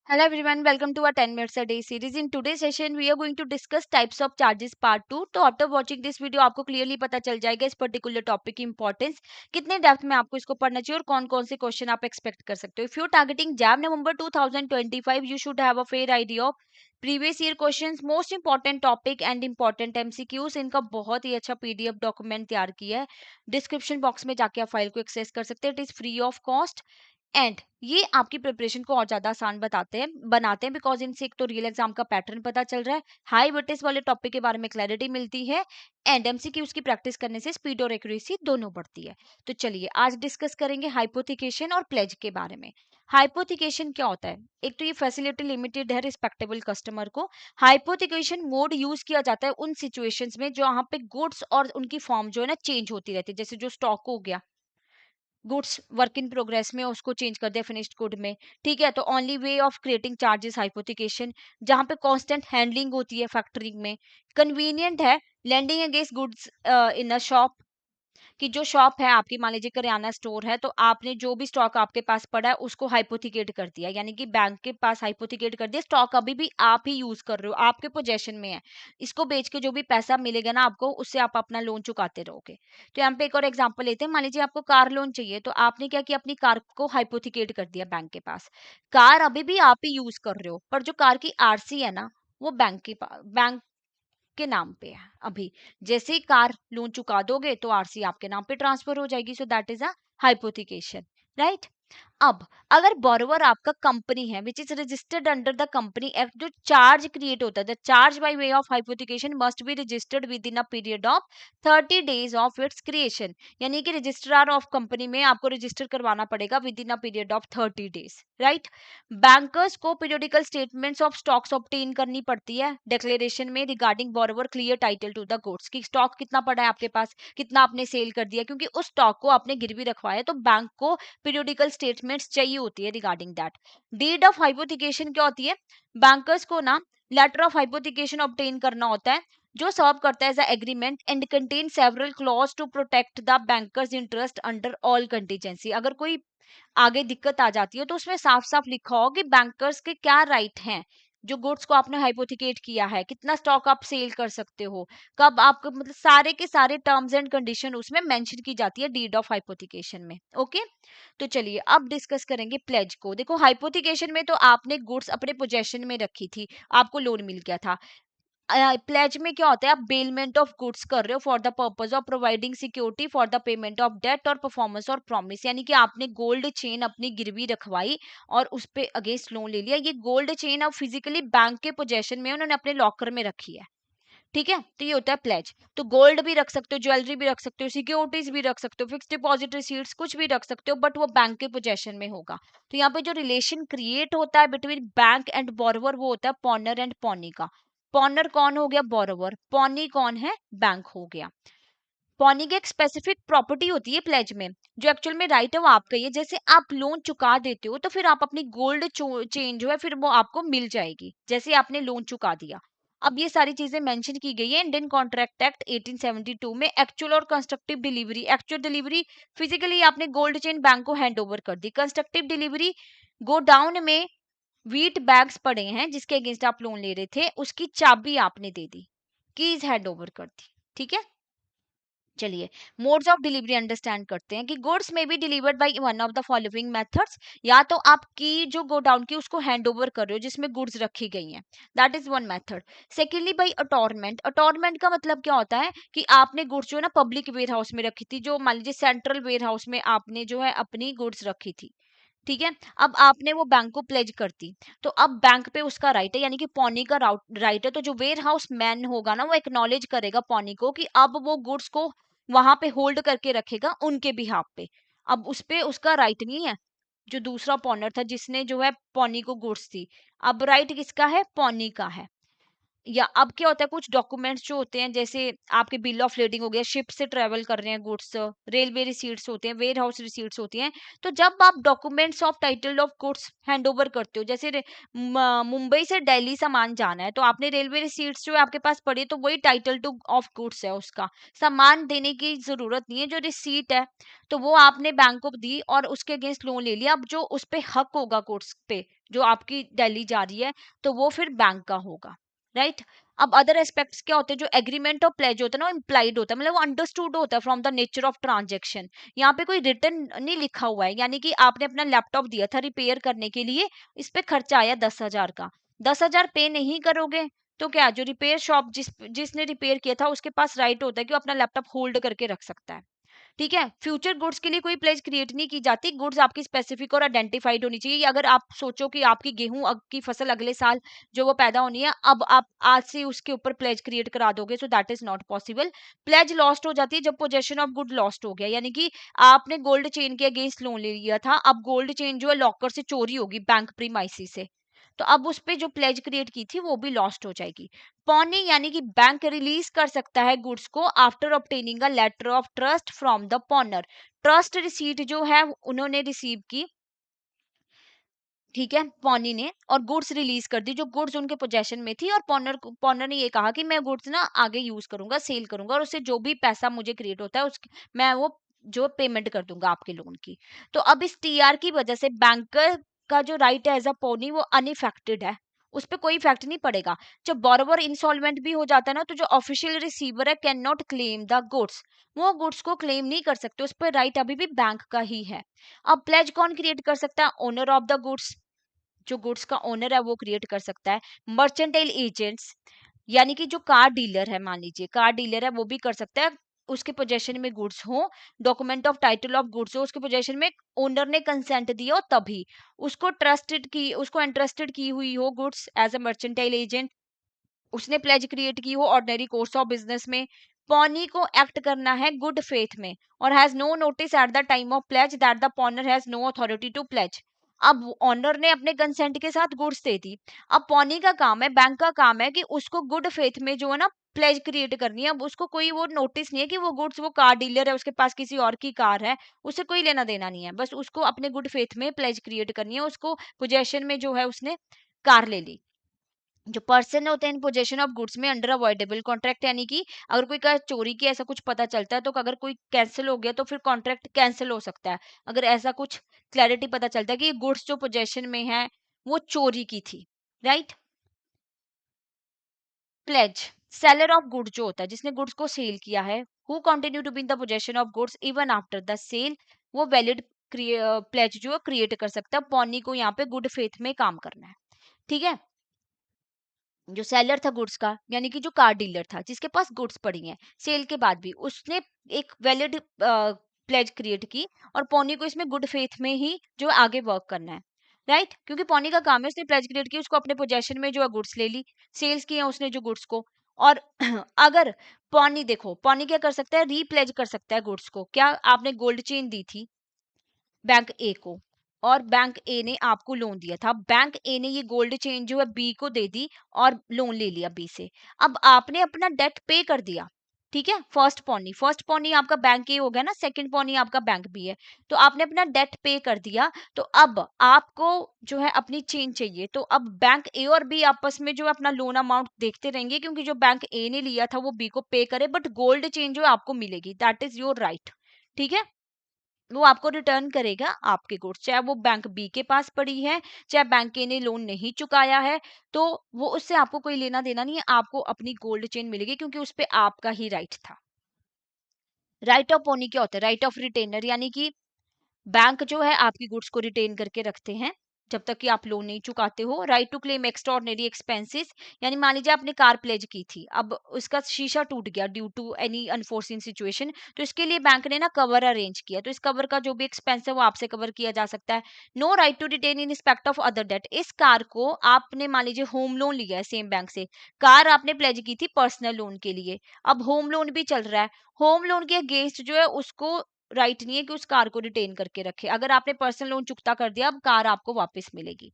Hello everyone, welcome to our 10 minutes a day series. In today's session, we are going to discuss types of charges part 2. तो after watching this video आपको clearly पता चल जाएगा इस particular topic की importance, कितने depth में आपको इसको पढ़ना चाहिए और कौन कौन से क्वेश्चन आप एक्सपेक्ट कर सकते हो. If you're targeting JAM November 2025, you should have a fair idea of previous year questions, most important topic and important MCQs. इनका बहुत ही अच्छा पीडीएफ डॉक्यूमेंट तैयार किया है. डिस्क्रिप्शन बॉक्स में जाके आप फाइल को एक्सेस कर सकते हैं. It is free of cost and ये आपकी प्रिपरेशन को और ज्यादा आसान बनाते हैं बिकॉज इनसे एक तो रियल एग्जाम का पैटर्न पता चल रहा है, हाई वेटेज वाले टॉपिक के बारे में क्लैरिटी मिलती है एंड एमसीक्यूज की प्रैक्टिस करने से स्पीड और एक्यूरेसी दोनों बढ़ती है. तो चलिए आज डिस्कस करेंगे हाइपोथिकेशन और प्लेज के बारे में. हाइपोथिकेशन क्या होता है? एक तो ये फैसिलिटी लिमिटेड है रिस्पेक्टेबल कस्टमर को. हाइपोथिकेशन मोड यूज किया जाता है उन सिचुएशंस में जहां पे गुड्स और उनकी फॉर्म जो है ना चेंज होती रहती है. जैसे जो स्टॉक हो गया, गुड्स वर्क इन प्रोग्रेस में उसको चेंज कर दिया फिनिश्ड गुड में. ठीक है, तो only way of creating charges hypothecation, जहां पे कांस्टेंट हैंडलिंग होती है फैक्टरिंग में. कन्वीनियंट है lending against goods in a shop, कि जो शॉप है आपकी, मान लीजिए करियाना स्टोर है, तो आपने जो भी स्टॉक आपके पास पड़ा है उसको हाइपोथिकेट कर दिया, यानी कि बैंक के पास हाइपोथिकेट कर दिया. स्टॉक अभी भी आप ही यूज कर रहे हो, आपके पोजेशन में है. इसको बेच के जो भी पैसा मिलेगा ना आपको, उससे आप अपना लोन चुकाते रहोगे. तो यहाँ पे एक और एग्जांपल लेते हैं. मान लीजिए आपको कार लोन चाहिए, तो आपने क्या किया, अपनी कार को हाइपोथिकेट कर दिया बैंक के पास. कार अभी भी आप ही यूज कर रहे हो, पर जो कार की आरसी है ना, वो बैंक के नाम पे है अभी. जैसे ही कार लोन चुका दोगे तो आरसी आपके नाम पे ट्रांसफर हो जाएगी. सो that is a hypothecation, right. अब अगर बोरोवर आपका कंपनी है which is registered under the company act, जो चार्ज क्रिएट होता है, the charge by way of hypothecation must be registered with in a period of 30 days of its creation. यानी कि registrar of company में आपको register करवाना पड़ेगा within a period of 30 days, right. Bankers को periodical statements of stocks obtain करनी पड़ती है डिक्लेरेशन में regarding borrower clear title to the goods, की स्टॉक कितना पड़ा है आपके पास, कितना आपने सेल कर दिया, क्योंकि उस स्टॉक को आपने गिरवी रखवाया, तो बैंक को पीरियोडिकल स्टेटमेंट्स चाहिए होती है regarding that. Deed of hypothecation क्या होती है? बैंकर्स को ना लेटर ऑफ हाइपोथिकेशन ऑब्टेन करना होता है, जो सर्व करता है as agreement and contain several clause to protect the bankers interest under all contingency. अगर कोई आगे दिक्कत आ जाती है तो उसमें साफ साफ लिखा हो कि बैंकर्स के क्या राइट हैं, जो गुड्स को आपने हाइपोथिकेट किया है, कितना स्टॉक आप सेल कर सकते हो, कब आपको, मतलब सारे के सारे टर्म्स एंड कंडीशन उसमें मेंशन की जाती है डीड ऑफ हाइपोथिकेशन में. ओके, तो चलिए अब डिस्कस करेंगे प्लेज को. देखो हाइपोथिकेशन में तो आपने गुड्स अपने पोजेशन में रखी थी, आपको लोन मिल गया था. प्लेज में क्या होता है, आप बेलमेंट ऑफ गुड्स कर रहे हो for the purpose of providing security for the payment of debt और परफॉर्मेंस और प्रॉमिस. यानी कि आपने गोल्ड चेन अपनी गिरवी रखवाई और उस पे अगेंस्ट लोन ले लिया. ये गोल्ड चेन अब फिजिकली बैंक के पोजेशन में उन्होंने अपने लॉकर में रखी है. ठीक है, तो ये होता है प्लेज. तो गोल्ड भी रख सकते हो, ज्वेलरी भी रख सकते हो, सिक्योरिटीज भी रख सकते हो, फिक्स डिपॉजिट रिसीट्स कुछ भी रख सकते हो, बट वो बैंक के पोजेशन में होगा. तो यहाँ पे जो रिलेशन क्रिएट होता है बिटवीन बैंक एंड बोरोवर, वो होता है पॉनर एंड पॉनी का. पॉनर कौन हो गया? बोरोवर. पॉनी कौन है? बैंक हो गया. पॉनी की एक स्पेसिफिक प्रॉपर्टी होती है प्लेज में, जो एक्चुअल में राइट है वो आपका ही है. जैसे आप लोन चुका देते हो तो फिर आप अपनी गोल्ड चेन जो है फिर वो आपको मिल जाएगी, जैसे आपने लोन चुका दिया. अब ये सारी चीजें मेंशन की गई है इंडियन कॉन्ट्रैक्ट एक्ट 1872 में. एक्चुअल और constructive delivery, actual delivery physically आपने गोल्ड चेन बैंक को हैंड ओवर कर दी. कंस्ट्रक्टिव डिलीवरी, गो डाउन में व्हीट बैग्स पड़े हैं जिसके अगेंस्ट आप लोन ले रहे थे, उसकी चाबी आपने दे दी, कीज हैंड ओवर कर दी. ठीक है, चलिए मोड्स ऑफ डिलीवरी अंडरस्टैंड करते हैं कि गुड्स में be delivered by one of the following methods. या तो आप की जो गो डाउन की उसको हैंड ओवर कर रहे हो जिसमें गुड्स रखी गई हैं, that is one method. Secondly by attornment. Attornment का मतलब क्या होता है कि आपने गुड्स जो है ना पब्लिक वेयर हाउस में रखी थी, जो मान लीजिए सेंट्रल वेयर हाउस में आपने जो है अपनी गुड्स रखी थी. ठीक है, अब आपने वो बैंक को प्लेज करती, तो अब बैंक पे उसका राइट है, यानी कि पौनी का राइट है. तो जो वेयर हाउस मैन होगा ना, वो एक्नॉलेज करेगा पौनी को कि अब वो गुड्स को वहां पे होल्ड करके रखेगा उनके बिहाफ पे. अब उस पे उसका राइट नहीं है, जो दूसरा पॉनर था जिसने जो है पौनी को गुड्स दी. अब राइट किसका है? पौनी का है. या अब क्या होता है, कुछ डॉक्यूमेंट्स जो होते हैं, जैसे आपके बिल ऑफ लेडिंग हो गया, शिप से ट्रेवल कर रहे हैं गुड्स, रेलवे रिसीट्स होते हैं, वेयर हाउस रिसीट्स होती हैं। तो जब आप documents of title of goods hand over करते हो, जैसे मुंबई से दिल्ली सामान जाना है, तो आपने रेलवे रिसीट्स जो है आपके पास पड़ी है, तो वही टाइटल टू ऑफ गुड्स है, उसका सामान देने की जरूरत नहीं है। जो रिसीट है तो वो आपने बैंक को दी और उसके अगेंस्ट लोन ले लिया। अब जो उस पे हक होगा गुड्स पे जो आपकी दिल्ली जा रही है, तो वो फिर बैंक का होगा, राइट। अब अदर एस्पेक्ट्स क्या होते हैं, जो एग्रीमेंट और प्लेज होता है ना, वो इम्प्लाइड होता है, मतलब वो अंडरस्टूड होता है from the nature of transaction. यहाँ पे कोई रिटर्न नहीं लिखा हुआ है, यानी कि आपने अपना लैपटॉप दिया था रिपेयर करने के लिए, इस पे खर्चा आया 10,000 का, 10,000 पे नहीं करोगे तो क्या, जो रिपेयर शॉप जिसने रिपेयर किया था उसके पास राइट होता है कि वो अपना लैपटॉप होल्ड करके रख सकता है। ठीक है, फ्यूचर गुड्स के लिए कोई प्लेज क्रिएट नहीं की जाती, गुड्स आपकी स्पेसिफिक और आइडेंटिफाइड होनी चाहिए। अगर आप सोचो कि आपकी गेहूं की फसल अगले साल जो वो पैदा होनी है, अब आप आज से उसके ऊपर प्लेज क्रिएट करा दोगे, so that is not possible. Pledge lost हो जाती है जब पोजेशन ऑफ गुड लॉस्ट हो गया, यानी कि आपने गोल्ड चेन के अगेंस्ट लोन ले लिया था, अब गोल्ड चेन जो है लॉकर से चोरी होगी, बैंक प्रीमाइसी से, तो अब उस पे जो प्लेज क्रिएट की थी वो भी लॉस्ट हो जाएगी। पॉनी यानी कि बैंक रिलीज कर सकता है गुड्स को after obtaining a letter of trust from the pawnor. Trust receipt जो है उन्होंने रिसीव की, ठीक है, पॉनी ने, और गुड्स रिलीज कर दी, जो गुड्स उनके पोजेशन में थी, और पॉनर ने ये कहा कि मैं गुड्स ना आगे यूज करूंगा, सेल करूंगा, और उससे जो भी पैसा मुझे क्रिएट होता है उस मैं वो जो पेमेंट कर दूंगा आपके लोन की। तो अब इस टीआर की वजह से बैंकर का जो राइट है एज अ पोनी वो अनइफेक्टेड है, उस पर कोई इफेक्ट नहीं पड़ेगा। जब बोरोवर इंसॉल्वेंट भी हो जाता है ना, तो जो ऑफिशियल रिसीवर है can not claim the goods, वो गुड्स को क्लेम नहीं कर सकते, उस पर राइट अभी भी बैंक का ही है। अब प्लेज कौन क्रिएट कर सकता है, ओनर ऑफ द गुड्स, जो गुड्स का ओनर है वो क्रिएट कर सकता है। मर्चेंटाइल एजेंट्स यानी कि जो कार डीलर है, मान लीजिए कार डीलर है, वो भी कर सकता है, उसके पोजेशन में गुड्स हो, document of title of goods हो उसके पोजेशन में, ओनर ने कंसेंट दिया हो तभी, उसको इंटरेस्टेड की हुई हो goods as a mercantile agent, उसने प्लेज क्रिएट की हो ऑर्डिनरी कोर्स ऑफ बिजनेस में, पॉनी को एक्ट करना है गुड फेथ में, और has no notice at the time of pledge that the pawnor has no authority to pledge. अब ऑनर ने अपने कंसेंट के साथ गुड्स दे दी, अब पॉनी का काम है, बैंक का काम है कि उसको गुड फेथ में जो है ना प्लेज क्रिएट करनी है। अब उसको कोई वो नोटिस नहीं है कि वो गुड्स, वो कार डीलर है उसके पास किसी और की कार है, उससे कोई लेना देना नहीं है, बस उसको अपने गुड फेथ में प्लेज क्रिएट करनी है, उसको पोजेशन में जो है उसने कार ले ली। जो पर्सन होते हैं इन पोजेशन ऑफ गुड्स में अंडर अवॉइडेबल कॉन्ट्रैक्ट, यानी कि अगर कोई का चोरी की ऐसा कुछ पता चलता है, तो अगर कोई कैंसिल हो गया तो फिर कॉन्ट्रैक्ट कैंसिल हो सकता है, अगर ऐसा कुछ क्लैरिटी पता चलता है कि गुड्स जो पोजेशन में है वो चोरी की थी, right. Pledge seller of goods जो होता है, जिसने गुड्स को सेल किया है, who continue to be in the possession of goods even after the sale, वो वैलिड प्लेज जो क्रिएट कर सकता है। पॉनी को यहाँ पे गुड फेथ में काम करना है, ठीक है। जो सेलर था गुड्स का, यानी कि जो कार डीलर था जिसके पास गुड्स पड़ी हैं सेल के बाद भी, उसने एक वैलिड प्लेज क्रिएट की, और पोनी को इसमें गुड फेथ में ही जो आगे वर्क करना है, राइट। क्योंकि पोनी का काम है, उसने प्लेज क्रिएट की, उसको अपने पोजेशन में जो है गुड्स ले ली, सेल्स किए हैं उसने जो गुड्स को, और अगर पोनी, देखो पोनी क्या कर सकता है, रीप्लेज कर सकता है गुड्स को। क्या, आपने गोल्ड चेन दी थी बैंक ए को, और बैंक ए ने आपको लोन दिया था, बैंक ए ने ये गोल्ड चेन जो है बी को दे दी और लोन ले लिया बी से। अब आपने अपना डेट पे कर दिया, ठीक है, फर्स्ट पॉनी आपका बैंक ए हो गया ना, सेकंड पॉनी आपका बैंक बी है, तो आपने अपना डेट पे कर दिया। तो अब आपको जो है अपनी चेन चाहिए, तो अब बैंक ए और बी आपस में जो है अपना लोन अमाउंट देखते रहेंगे, क्योंकि जो बैंक ए ने लिया था वो बी को पे करे, बट गोल्ड चेन जो है आपको मिलेगी, दैट इज योर राइट, ठीक है। वो आपको रिटर्न करेगा आपके गुड्स, चाहे वो बैंक बी के पास पड़ी है, चाहे बैंक ए ने लोन नहीं चुकाया है, तो वो उससे आपको कोई लेना देना नहीं है, आपको अपनी गोल्ड चेन मिलेगी, क्योंकि उस पे आपका ही राइट था। राइट ऑफ ओनी क्या होता है, राइट ऑफ रिटेनर, यानी कि बैंक जो है आपकी गुड्स को रिटेन करके रखते हैं जब तक कि आप लोन नहीं चुकाते हो। Right to claim extraordinary expenses, यानी मान लीजिए आपने कार प्लेज की थी, अब उसका शीशा टूट गया due to any unforeseen situation, तो इसके लिए बैंक ने ना कवर अरेंज किया, तो इस कवर का जो भी एक्सपेंस है वो आपसे कवर किया जा सकता है। No right to retain in respect of other debt, इस कार को आपने मान लीजिए होम लोन लिया है सेम बैंक से, कार आपने प्लेज की थी पर्सनल लोन के लिए, अब होम लोन भी चल रहा है, होम लोन के अगेंस्ट जो है उसको राइट नहीं है कि उस कार को रिटेन करके रखे। अगर आपने पर्सनल लोन चुकता कर दिया, अब कार आपको वापस मिलेगी।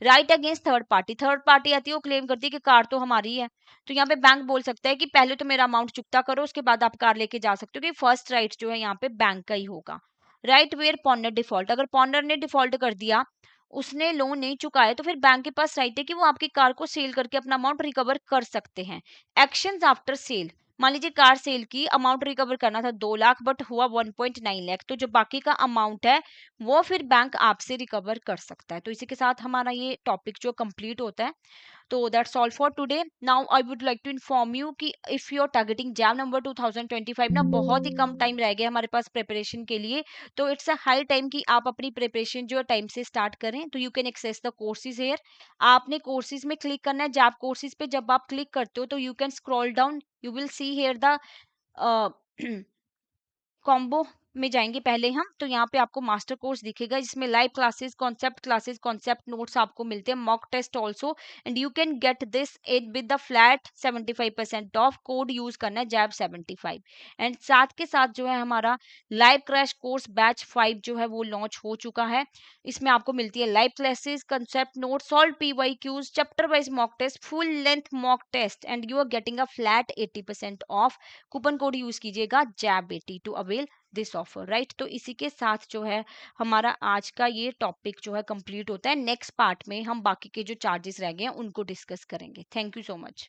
राइट अगेंस्ट थर्ड पार्टी आती है, वो क्लेम करती है कि कार तो हमारी है। तो यहाँ पे बैंक बोल सकता है कि पहले तो मेरा अमाउंट चुकता करो, उसके बाद आप कार लेके जा सकते हो, कि फर्स्ट राइट जो है यहाँ पे बैंक का ही होगा। राइट वेयर पॉनर डिफॉल्ट, अगर पॉनर ने डिफॉल्ट कर दिया, उसने लोन नहीं चुकाया, तो फिर बैंक के पास राइट है कि वो आपकी कार को सेल करके अपना अमाउंट रिकवर कर सकते हैं। एक्शंस आफ्टर सेल, मान लीजिए कार सेल की, अमाउंट रिकवर करना था 2 लाख बट हुआ 1.9 लाख, तो जो बाकी का अमाउंट है वो फिर बैंक आपसे रिकवर कर सकता है। तो इसी के साथ हमारा ये टॉपिक जो कंप्लीट होता है। तो that's all for today. Now I would like to inform you कि if you are targeting JAM number 2025 ना, बहुत ही कम टाइम रह गया हमारे पास प्रिपरेशन के लिए। तो इट्स अ हाई टाइम कि आप अपनी प्रिपरेशन जो है टाइम से स्टार्ट करें। तो you can access the courses here, आपने कोर्सेज में क्लिक करना है। जैप कोर्सेज पे जब आप क्लिक करते हो तो you can scroll down, you will see here the combo में जाएंगे पहले हम, तो यहाँ पे आपको मास्टर कोर्स दिखेगा जिसमें लाइव क्लासेस, कॉन्सेप्ट नोट्स आपको मिलते हैं, mock test also, and you can get this in with the flat 75% off. Code use करना है जैब 75। एंड साथ के साथ जो है हमारा लाइव क्रैश कोर्स बैच 5 जो है वो लॉन्च हो चुका है। इसमें आपको मिलती है live classes, concept note, solve PYQs, chapter wise mock test, full length mock test, and you are getting a flat 80% off. Coupon code use कीजिएगा JAB80 to avail this offer, right. तो इसी के साथ जो है हमारा आज का ये टॉपिक जो है कंप्लीट होता है। नेक्स्ट पार्ट में हम बाकी के जो चार्जेस रह गए हैं उनको डिस्कस करेंगे। Thank you so much.